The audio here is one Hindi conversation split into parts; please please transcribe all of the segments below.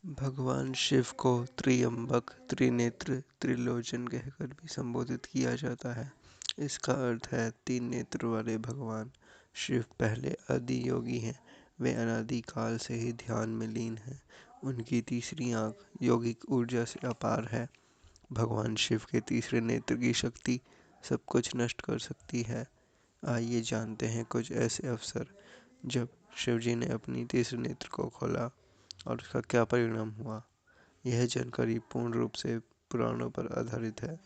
भगवान शिव को त्र्यंबक, त्रिनेत्र, त्रिलोचन कहकर भी संबोधित किया जाता है। इसका अर्थ है तीन नेत्र वाले भगवान शिव पहले आदि योगी हैं। वे अनादि काल से ही ध्यान में लीन हैं। उनकी तीसरी आंख योगिक ऊर्जा से अपार है। भगवान शिव के तीसरे नेत्र की शक्ति सब कुछ नष्ट कर सकती है। आइए जानते हैं कुछ ऐसे अवसर जब शिवजी ने अपनी तीसरे नेत्र को खोला और उसका क्या परिणाम हुआ। यह जानकारी पूर्ण रूप से पुराणों पर आधारित है।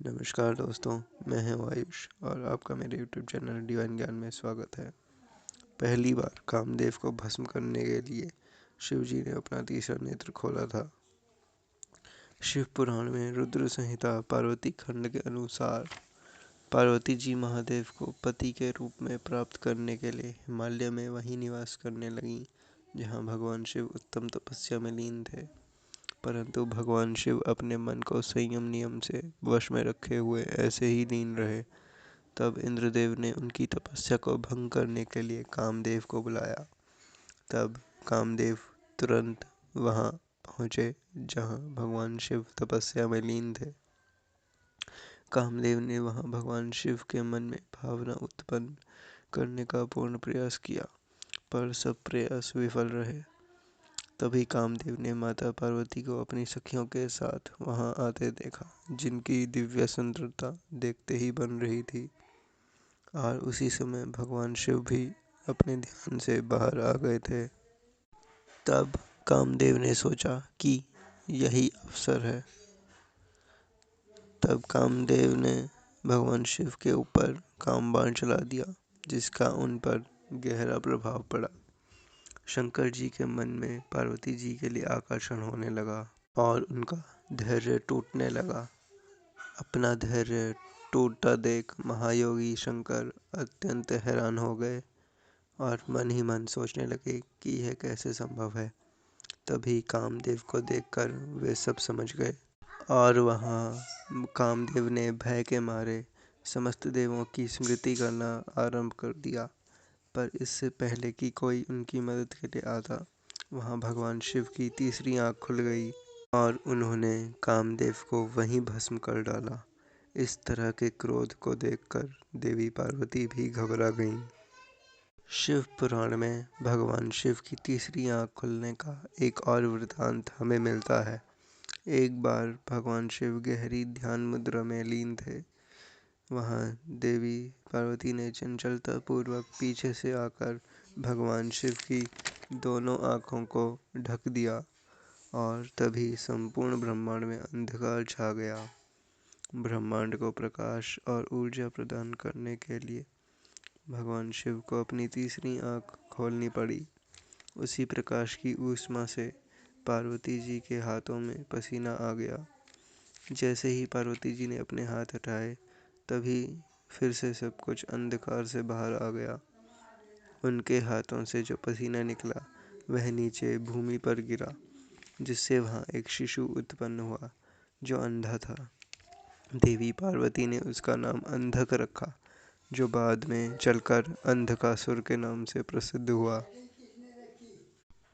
नमस्कार दोस्तों, मैं हूं आयुष और आपका मेरे YouTube चैनल डिवाइन ज्ञान में स्वागत है। पहली बार कामदेव को भस्म करने के लिए शिवजी ने अपना तीसरा नेत्र खोला था। शिव पुराण में रुद्र संहिता पार्वती खंड के अनुसार पार्वती जी महादेव को पति के रूप में प्राप्त करने के लिए हिमालय में वहीं निवास करने लगीं जहां भगवान शिव उत्तम तपस्या में लीन थे। परंतु भगवान शिव अपने मन को संयम नियम से वश में रखे हुए ऐसे ही लीन रहे। तब इंद्रदेव ने उनकी तपस्या को भंग करने के लिए कामदेव को बुलाया। तब कामदेव तुरंत वहां पहुंचे जहां भगवान शिव तपस्या में लीन थे। कामदेव ने वहां भगवान शिव के मन में भावना उत्पन्न करने का पूर्ण प्रयास किया, पर सब प्रयास विफल रहे। तभी कामदेव ने माता पार्वती को अपनी सखियों के साथ वहां आते देखा, जिनकी दिव्य सुंदरता देखते ही बन रही थी। और उसी समय भगवान शिव भी अपने ध्यान से बाहर आ गए थे। तब कामदेव ने सोचा कि यही अवसर है। तब कामदेव ने भगवान शिव के ऊपर कामबाण चला दिया, जिसका उन पर गहरा प्रभाव पड़ा। शंकर जी के मन में पार्वती जी के लिए आकर्षण होने लगा और उनका धैर्य टूटने लगा। अपना धैर्य टूटता देख महायोगी शंकर अत्यंत हैरान हो गए और मन ही मन सोचने लगे कि यह कैसे संभव है। तभी कामदेव को देखकर वे सब समझ गए और वहाँ कामदेव ने भय के मारे समस्त देवों की स्मृति करना आरंभ कर दिया। पर इससे पहले कि कोई उनकी मदद के लिए आता, वहाँ भगवान शिव की तीसरी आंख खुल गई और उन्होंने कामदेव को वहीं भस्म कर डाला। इस तरह के क्रोध को देखकर देवी पार्वती भी घबरा गईं। शिव पुराण में भगवान शिव की तीसरी आंख खुलने का एक और वृतांत हमें मिलता है। एक बार भगवान शिव गहरी ध्यान मुद्रा में लीन थे। वहाँ देवी पार्वती ने चंचलता पूर्वक पीछे से आकर भगवान शिव की दोनों आँखों को ढक दिया और तभी संपूर्ण ब्रह्मांड में अंधकार छा गया। ब्रह्मांड को प्रकाश और ऊर्जा प्रदान करने के लिए भगवान शिव को अपनी तीसरी आँख खोलनी पड़ी। उसी प्रकाश की ऊष्मा से पार्वती जी के हाथों में पसीना आ गया। जैसे ही पार्वती जी ने अपने हाथ हटाए, तभी फिर से सब कुछ अंधकार से बाहर आ गया। उनके हाथों से जो पसीना निकला वह नीचे भूमि पर गिरा, जिससे वहाँ एक शिशु उत्पन्न हुआ जो अंधा था। देवी पार्वती ने उसका नाम अंधक रखा, जो बाद में चलकर अंधकासुर के नाम से प्रसिद्ध हुआ।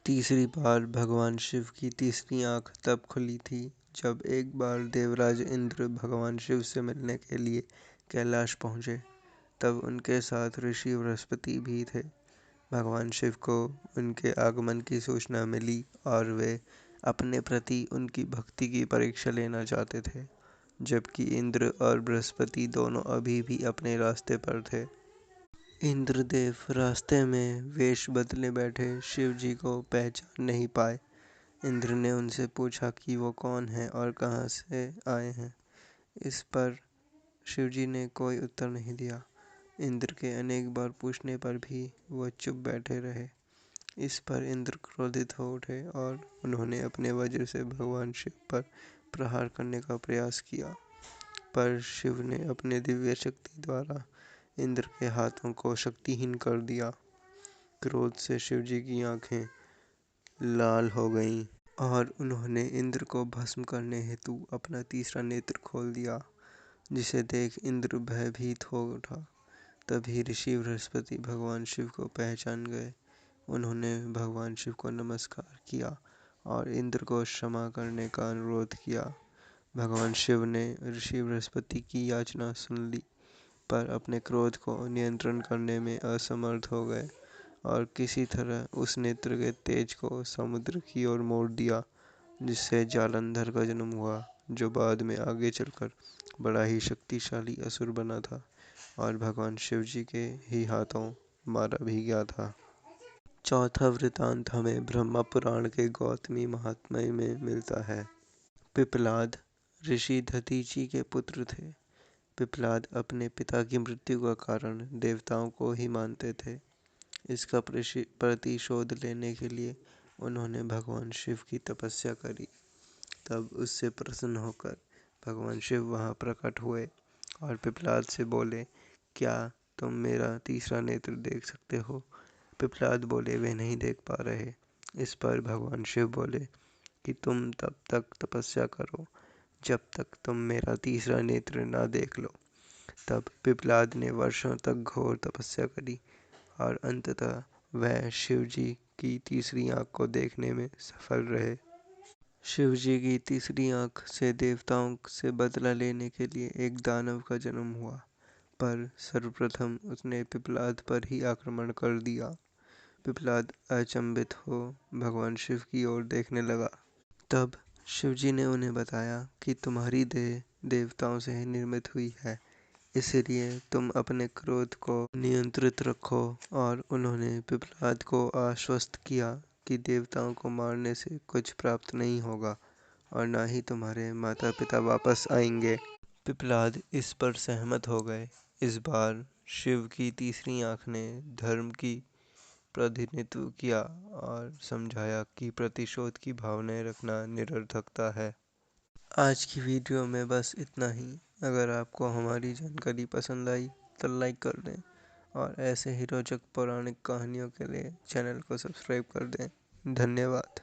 तीसरी बार भगवान शिव की तीसरी आंख तब खुली थी जब एक बार देवराज इंद्र भगवान शिव से मिलने के लिए कैलाश पहुँचे। तब उनके साथ ऋषि बृहस्पति भी थे। भगवान शिव को उनके आगमन की सूचना मिली और वे अपने प्रति उनकी भक्ति की परीक्षा लेना चाहते थे, जबकि इंद्र और बृहस्पति दोनों अभी भी अपने रास्ते पर थे। इंद्रदेव रास्ते में वेश बदले बैठे शिव जी को पहचान नहीं पाए। इंद्र ने उनसे पूछा कि वो कौन है और कहाँ से आए हैं। इस पर शिव जी ने कोई उत्तर नहीं दिया। इंद्र के अनेक बार पूछने पर भी वो चुप बैठे रहे। इस पर इंद्र क्रोधित हो उठे और उन्होंने अपने वज्र से भगवान शिव पर प्रहार करने का प्रयास किया, पर शिव ने अपने दिव्य शक्ति द्वारा इंद्र के हाथों को शक्तिहीन कर दिया। क्रोध से शिवजी की आंखें लाल हो गईं और उन्होंने इंद्र को भस्म करने हेतु अपना तीसरा नेत्र खोल दिया, जिसे देख इंद्र भयभीत हो उठा। तभी ऋषि बृहस्पति भगवान शिव को पहचान गए। उन्होंने भगवान शिव को नमस्कार किया और इंद्र को क्षमा करने का अनुरोध किया। भगवान शिव ने ऋषि बृहस्पति की याचना सुन ली, पर अपने क्रोध को नियंत्रण करने में असमर्थ हो गए और किसी तरह उस नेत्र के तेज को समुद्र की ओर मोड़ दिया, जिससे जालंधर का जन्म हुआ, जो बाद में आगे चलकर बड़ा ही शक्तिशाली असुर बना था और भगवान शिव जी के ही हाथों मारा भी गया था। चौथा वृतांत हमें ब्रह्मा पुराण के गौतमी महात्म्य में मिलता है। पिप्पलाद ऋषि दधीचि के पुत्र थे। पिप्पलाद अपने पिता की मृत्यु का कारण देवताओं को ही मानते थे। इसका प्रतिशोध लेने के लिए उन्होंने भगवान शिव की तपस्या करी। तब उससे प्रसन्न होकर भगवान शिव वहां प्रकट हुए और पिप्पलाद से बोले, क्या तुम मेरा तीसरा नेत्र देख सकते हो? पिप्पलाद बोले, वे नहीं देख पा रहे। इस पर भगवान शिव बोले कि तुम तब तक तपस्या करो जब तक तुम मेरा तीसरा नेत्र ना देख लो। तब पिप्पलाद ने वर्षों तक घोर तपस्या करी और अंततः वह शिव जी की तीसरी आंख को देखने में सफल रहे। शिव जी की तीसरी आंख से देवताओं से बदला लेने के लिए एक दानव का जन्म हुआ, पर सर्वप्रथम उसने पिप्पलाद पर ही आक्रमण कर दिया। पिप्पलाद अचंभित हो भगवान शिव की ओर देखने लगा। तब शिव जी ने उन्हें बताया कि तुम्हारी देह देवताओं से ही निर्मित हुई है, इसलिए तुम अपने क्रोध को नियंत्रित रखो। और उन्होंने पिप्पलाद को आश्वस्त किया कि देवताओं को मारने से कुछ प्राप्त नहीं होगा और ना ही तुम्हारे माता पिता वापस आएंगे। पिप्पलाद इस पर सहमत हो गए। इस बार शिव की तीसरी आंख ने धर्म की प्रतिनिधित्व किया और समझाया कि प्रतिशोध की भावनाएं रखना निरर्थकता है। आज की वीडियो में बस इतना ही। अगर आपको हमारी जानकारी पसंद आई तो लाइक कर दें और ऐसे ही रोचक पौराणिक कहानियों के लिए चैनल को सब्सक्राइब कर दें। धन्यवाद।